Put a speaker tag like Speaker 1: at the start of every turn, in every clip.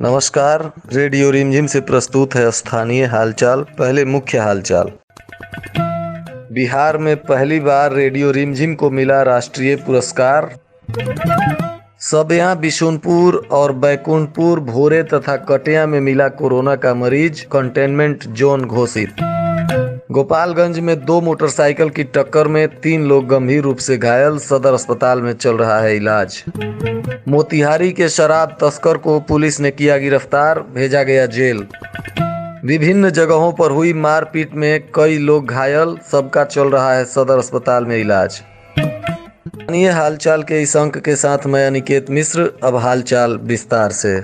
Speaker 1: नमस्कार। रेडियो रिमझिम से प्रस्तुत है स्थानीय हालचाल। पहले मुख्य हालचाल। बिहार में पहली बार रेडियो रिमझिम को मिला राष्ट्रीय पुरस्कार। सबिया, बिशुनपुर और बैकुंठपुर, भोरे तथा कटिया में मिला कोरोना का मरीज, कंटेनमेंट जोन घोषित। गोपालगंज में 2 मोटरसाइकिल की टक्कर में 3 लोग गंभीर रूप से घायल, सदर अस्पताल में चल रहा है इलाज। मोतिहारी के शराब तस्कर को पुलिस ने किया गिरफ्तार, भेजा गया जेल। विभिन्न जगहों पर हुई मारपीट में कई लोग घायल, सबका चल रहा है सदर अस्पताल में इलाज। स्थानीय हालचाल के इस अंक के साथ मैं अनिकेत मिश्र। अब हालचाल विस्तार से।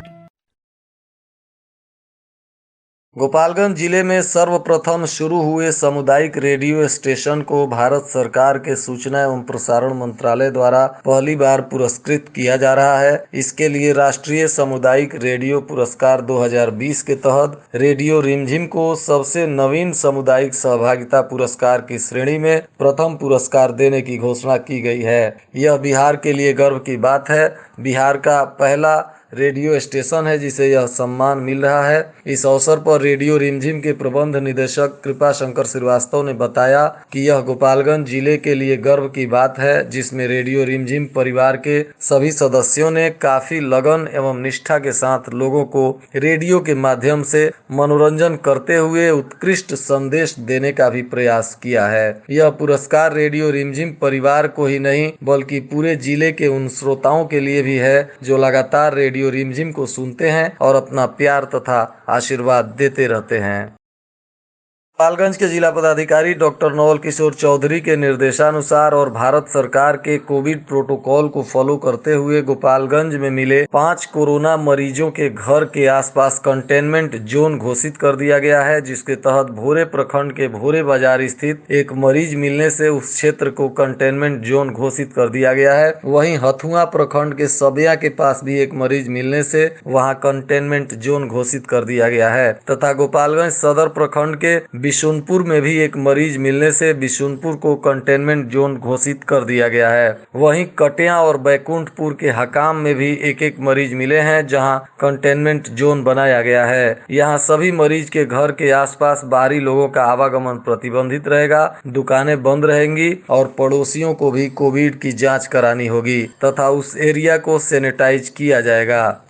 Speaker 1: गोपालगंज जिले में सर्वप्रथम शुरू हुए सामुदायिक रेडियो स्टेशन को भारत सरकार के सूचना एवं प्रसारण मंत्रालय द्वारा पहली बार पुरस्कृत किया जा रहा है। इसके लिए राष्ट्रीय सामुदायिक रेडियो पुरस्कार 2020 के तहत रेडियो रिमझिम को सबसे नवीन सामुदायिक सहभागिता पुरस्कार की श्रेणी में प्रथम पुरस्कार देने की घोषणा की गई है। यह बिहार के लिए गर्व की बात है। बिहार का पहला रेडियो स्टेशन है जिसे यह सम्मान मिल रहा है। इस अवसर पर रेडियो रिमझिम के प्रबंध निदेशक कृपा शंकर श्रीवास्तव ने बताया कि यह गोपालगंज जिले के लिए गर्व की बात है, जिसमें रेडियो रिमझिम परिवार के सभी सदस्यों ने काफी लगन एवं निष्ठा के साथ लोगों को रेडियो के माध्यम से मनोरंजन करते हुए उत्कृष्ट संदेश देने का भी प्रयास किया है। यह पुरस्कार रेडियो रिमझिम परिवार को ही नहीं बल्कि पूरे जिले के उन श्रोताओं के लिए भी है जो लगातार रेडियो रिमझिम को सुनते हैं और अपना प्यार तथा आशीर्वाद देते रहते हैं। गोपालगंज के जिला पदाधिकारी डॉक्टर नवल किशोर चौधरी के निर्देशानुसार और भारत सरकार के कोविड प्रोटोकॉल को फॉलो करते हुए गोपालगंज में मिले 5 कोरोना मरीजों के घर के आसपास कंटेनमेंट जोन घोषित कर दिया गया है, जिसके तहत भोरे प्रखंड के भोरे बाजार स्थित एक मरीज मिलने से उस क्षेत्र को कंटेनमेंट जोन घोषित कर दिया गया है। वहीं हथुआ प्रखंड के सबिया के पास भी एक मरीज मिलने से वहां कंटेनमेंट जोन घोषित कर दिया गया है तथा गोपालगंज सदर प्रखंड के बिशुनपुर में भी एक मरीज मिलने से बिशुनपुर को कंटेनमेंट जोन घोषित कर दिया गया है। वहीं कटिया और बैकुंठपुर के हकाम में भी एक मरीज मिले हैं, जहां कंटेनमेंट जोन बनाया गया है। यहां सभी मरीज के घर के आसपास बाहरी लोगों का आवागमन प्रतिबंधित रहेगा, दुकानें बंद रहेंगी और पड़ोसियों को भी कोविड की जांच करानी होगी तथा उस एरिया को सैनिटाइज किया जाएगा।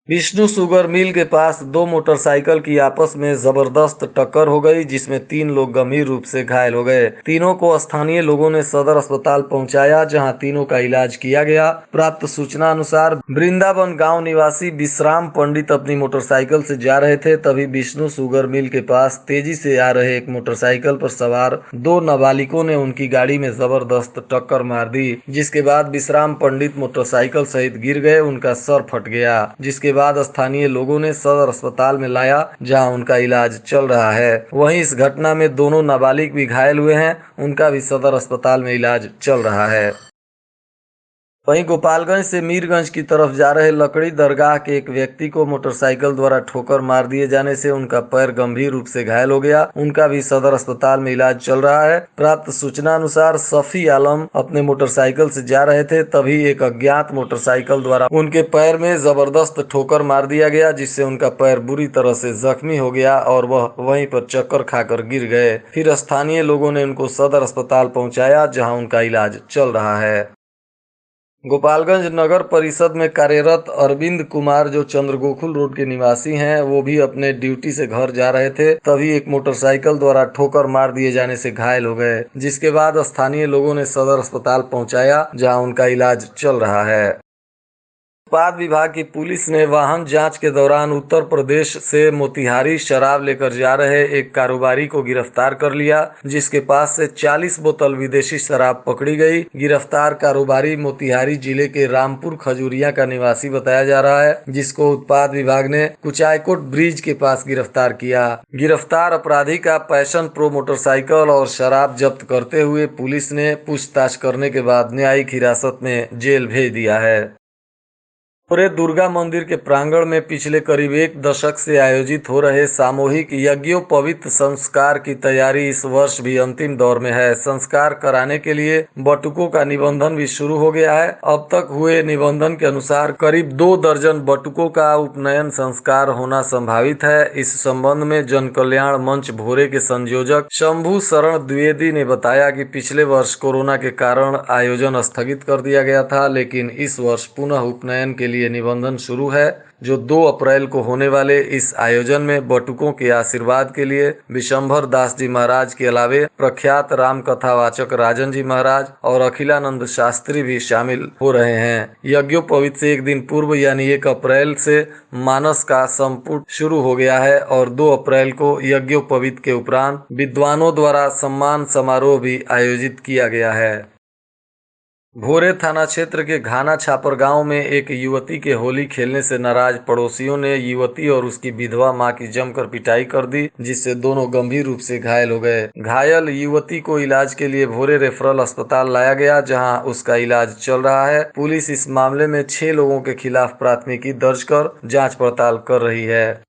Speaker 1: विष्णु शुगर मिल के पास 2 मोटरसाइकिल की आपस में जबरदस्त टक्कर हो गई, जिसमें 3 लोग गंभीर रूप से घायल हो गए। तीनों को स्थानीय लोगों ने सदर अस्पताल पहुंचाया, जहां तीनों का इलाज किया गया। प्राप्त सूचना अनुसार वृंदावन गांव निवासी विश्राम पंडित अपनी मोटरसाइकिल से जा रहे थे, तभी विष्णु शुगर मिल के पास तेजी से आ रहे एक मोटरसाइकिल पर सवार 2 नाबालिगों ने उनकी गाड़ी में जबरदस्त टक्कर मार दी, जिसके बाद विश्राम पंडित मोटरसाइकिल सहित गिर गए। उनका सर फट गया, जिसके बाद स्थानीय लोगों ने सदर अस्पताल में लाया, जहां उनका इलाज चल रहा है। वहीं इस घटना में दोनों नाबालिग भी घायल हुए हैं, उनका भी सदर अस्पताल में इलाज चल रहा है। वहीं गोपालगंज से मीरगंज की तरफ जा रहे लकड़ी दरगाह के एक व्यक्ति को मोटरसाइकिल द्वारा ठोकर मार दिए जाने से उनका पैर गंभीर रूप से घायल हो गया, उनका भी सदर अस्पताल में इलाज चल रहा है। प्राप्त सूचना अनुसार सफी आलम अपने मोटरसाइकिल से जा रहे थे, तभी एक अज्ञात मोटरसाइकिल द्वारा उनके पैर में जबरदस्त ठोकर मार दिया गया, जिससे उनका पैर बुरी तरह से जख्मी हो गया और वह वहीं पर चक्कर खाकर गिर गए। फिर स्थानीय लोगों ने उनको सदर अस्पताल पहुंचाया, जहां उनका इलाज चल रहा है। गोपालगंज नगर परिषद में कार्यरत अरविंद कुमार, जो चंद्रगोकुल रोड के निवासी हैं, वो भी अपने ड्यूटी से घर जा रहे थे, तभी एक मोटरसाइकिल द्वारा ठोकर मार दिए जाने से घायल हो गए, जिसके बाद स्थानीय लोगों ने सदर अस्पताल पहुंचाया, जहां उनका इलाज चल रहा है। उत्पाद विभाग की पुलिस ने वाहन जांच के दौरान उत्तर प्रदेश से मोतिहारी शराब लेकर जा रहे एक कारोबारी को गिरफ्तार कर लिया, जिसके पास से 40 बोतल विदेशी शराब पकड़ी गई। गिरफ्तार कारोबारी मोतिहारी जिले के रामपुर खजूरिया का निवासी बताया जा रहा है, जिसको उत्पाद विभाग ने कुचायकोट ब्रिज के पास गिरफ्तार किया। गिरफ्तार अपराधी का पैशन प्रो मोटरसाइकिल और शराब जब्त करते हुए पुलिस ने पूछताछ करने के बाद न्यायिक हिरासत में जेल भेज दिया है। पूरे दुर्गा मंदिर के प्रांगण में पिछले करीब एक दशक से आयोजित हो रहे सामूहिक यज्ञोपवीत संस्कार की तैयारी इस वर्ष भी अंतिम दौर में है। संस्कार कराने के लिए बटुकों का निबंधन भी शुरू हो गया है। अब तक हुए निबंधन के अनुसार करीब 2 दर्जन बटुकों का उपनयन संस्कार होना संभावित है। इस संबंध में जन कल्याण मंच भोरे के संयोजक शंभू शरण द्विवेदी ने बताया कि पिछले वर्ष कोरोना के कारण आयोजन स्थगित कर दिया गया था, लेकिन इस वर्ष पुनः उपनयन के लिए निबंधन शुरू है। जो 2 अप्रैल को होने वाले इस आयोजन में बटुकों के आशीर्वाद के लिए विशंभर दास जी महाराज के अलावे प्रख्यात राम कथावाचक राजन जी महाराज और अखिलानंद शास्त्री भी शामिल हो रहे हैं। यज्ञोपवीत से एक दिन पूर्व यानी 1 अप्रैल से मानस का संपुट शुरू हो गया है और 2 अप्रैल को यज्ञोपवीत के उपरांत विद्वानों द्वारा सम्मान समारोह भी आयोजित किया गया है। भोरे थाना क्षेत्र के घाना छापर गांव में एक युवती के होली खेलने से नाराज पड़ोसियों ने युवती और उसकी विधवा मां की जमकर पिटाई कर दी, जिससे दोनों गंभीर रूप से घायल हो गए। घायल युवती को इलाज के लिए भोरे रेफरल अस्पताल लाया गया, जहां उसका इलाज चल रहा है। पुलिस इस मामले में 6 लोगों के खिलाफ प्राथमिकी दर्ज कर जाँच पड़ताल कर रही है।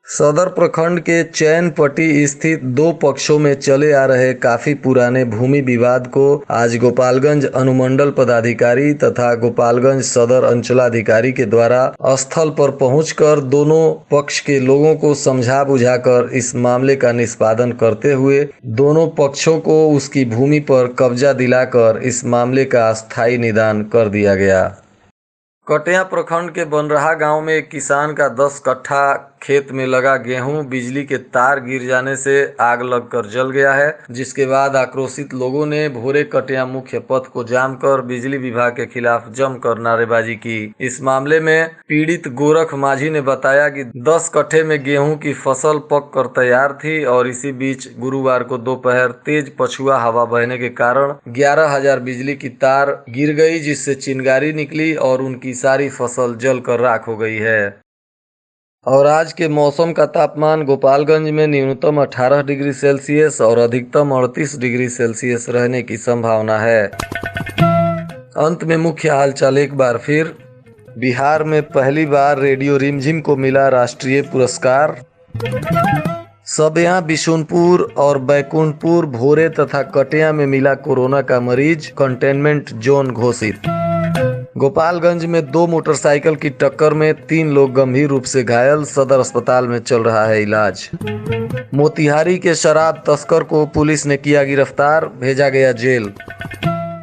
Speaker 1: सदर प्रखंड के चैनपट्टी स्थित 2 पक्षों में चले आ रहे काफी पुराने भूमि विवाद को आज गोपालगंज अनुमंडल पदाधिकारी तथा गोपालगंज सदर अंचलाधिकारी के द्वारा स्थल पर पहुंचकर दोनों पक्ष के लोगों को समझा बुझाकर इस मामले का निष्पादन करते हुए दोनों पक्षों को उसकी भूमि पर कब्जा दिलाकर इस मामले का अस्थायी निदान कर दिया गया। कटिया प्रखंड के बनरहा गांव में एक किसान का 10 कट्ठा खेत में लगा गेहूं बिजली के तार गिर जाने से आग लगकर जल गया है, जिसके बाद आक्रोशित लोगों ने भोरे कटिया मुख्य पथ को जाम कर बिजली विभाग के खिलाफ जमकर नारेबाजी की। इस मामले में पीड़ित गोरख माझी ने बताया कि 10 कट्ठे में गेहूं की फसल पक कर तैयार थी और इसी बीच गुरुवार को दोपहर तेज पछुआ हवा बहने के कारण 11,000 बिजली की तार गिर गई, जिससे चिंगारी निकली और उनकी सारी फसल जलकर राख हो गई है। और आज के मौसम का तापमान गोपालगंज में न्यूनतम 18 डिग्री सेल्सियस और अधिकतम 38 डिग्री सेल्सियस रहने की संभावना है। अंत में मुख्य हालचाल एक बार फिर। बिहार में पहली बार रेडियो रिमझिम को मिला राष्ट्रीय पुरस्कार। सबिया, बिशुनपुर और बैकुंठपुर, भोरे तथा कटिया में मिला कोरोना का मरीज, कंटेनमेंट जोन घोषित। गोपालगंज में 2 मोटरसाइकिल की टक्कर में 3 लोग गंभीर रूप से घायल, सदर अस्पताल में चल रहा है इलाज। मोतिहारी के शराब तस्कर को पुलिस ने किया गिरफ्तार, भेजा गया जेल।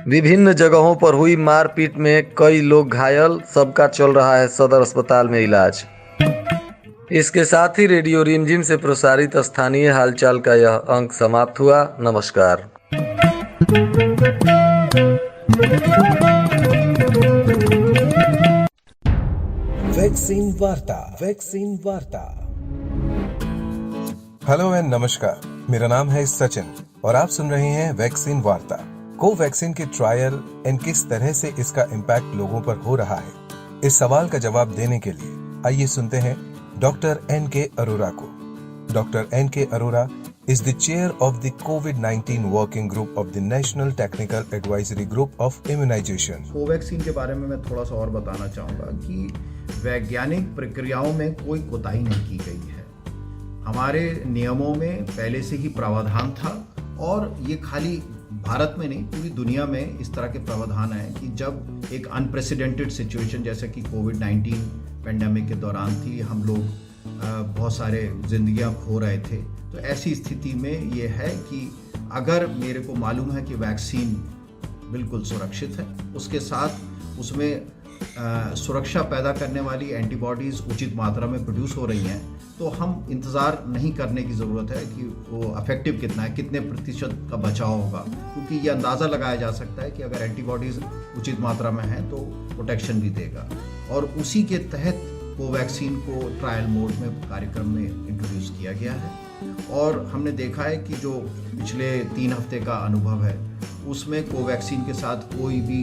Speaker 1: विभिन्न जगहों पर हुई मारपीट में कई लोग घायल, सबका चल रहा है सदर अस्पताल में इलाज। इसके साथ ही रेडियो रिमझिम से प्रसारित स्थानीय हालचाल का यह अंक समाप्त हुआ। नमस्कार।
Speaker 2: वैक्सीन वार्ता।
Speaker 3: हेलो एंड नमस्कार, मेरा नाम है सचिन और आप सुन रहे हैं वैक्सीन वार्ता। कोवैक्सीन के ट्रायल एंड किस तरह से इसका इम्पैक्ट लोगों पर हो रहा है, इस सवाल का जवाब देने के लिए आइए सुनते हैं डॉक्टर एन.के. अरोरा को। Doctor N K. Arora is the chair of the COVID-19 working group of the National Technical Advisory Group of Immunization.
Speaker 4: Covaxin के बारे में मैं थोड़ा सा और बताना चाहूँगा कि वैज्ञानिक प्रक्रियाओं में कोई कोताही नहीं की गई है। हमारे नियमों में पहले से ही प्रावधान था और ये खाली भारत में नहीं, पूरी दुनिया में इस तरह के प्रावधान है कि जब एक अनप्रेसिडेंटेड सिचुएशन जैसे कि कोविड-19 पेंडेमिक के दौरान थी, हम लोग बहुत सारे जिंदगियां खो रहे थे, तो ऐसी स्थिति में ये है कि अगर मेरे को मालूम है कि वैक्सीन बिल्कुल सुरक्षित है, उसके साथ उसमें सुरक्षा पैदा करने वाली एंटीबॉडीज़ उचित मात्रा में प्रोड्यूस हो रही हैं, तो हम इंतज़ार नहीं करने की ज़रूरत है कि वो अफेक्टिव कितना है, कितने प्रतिशत का बचाव होगा, क्योंकि ये अंदाज़ा लगाया जा सकता है कि अगर एंटीबॉडीज़ उचित मात्रा में हैं तो प्रोटेक्शन भी देगा। और उसी के तहत कोवैक्सीन को ट्रायल मोड में कार्यक्रम में इंट्रोड्यूस किया गया है और हमने देखा है कि जो पिछले 3 हफ्ते का अनुभव है उसमें कोवैक्सीन के साथ कोई भी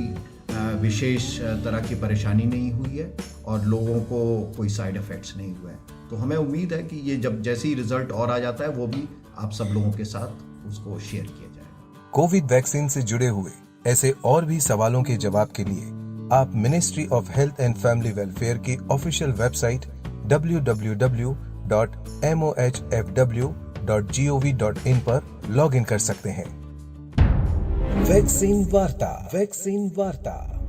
Speaker 4: विशेष तरह की परेशानी नहीं हुई है और लोगों को कोई साइड इफ़ेक्ट्स नहीं हुए हैं। तो हमें उम्मीद है कि ये जब जैसे ही रिजल्ट और आ जाता है वो भी आप सब लोगों के साथ उसको शेयर किया जाएगा।
Speaker 3: कोविड वैक्सीन से जुड़े हुए ऐसे और भी सवालों के जवाब के लिए आप ministry of health and family welfare की ऑफिशियल वेबसाइट www.mohfw.gov.in पर लॉग इन कर सकते हैं।
Speaker 2: वैक्सीन वार्ता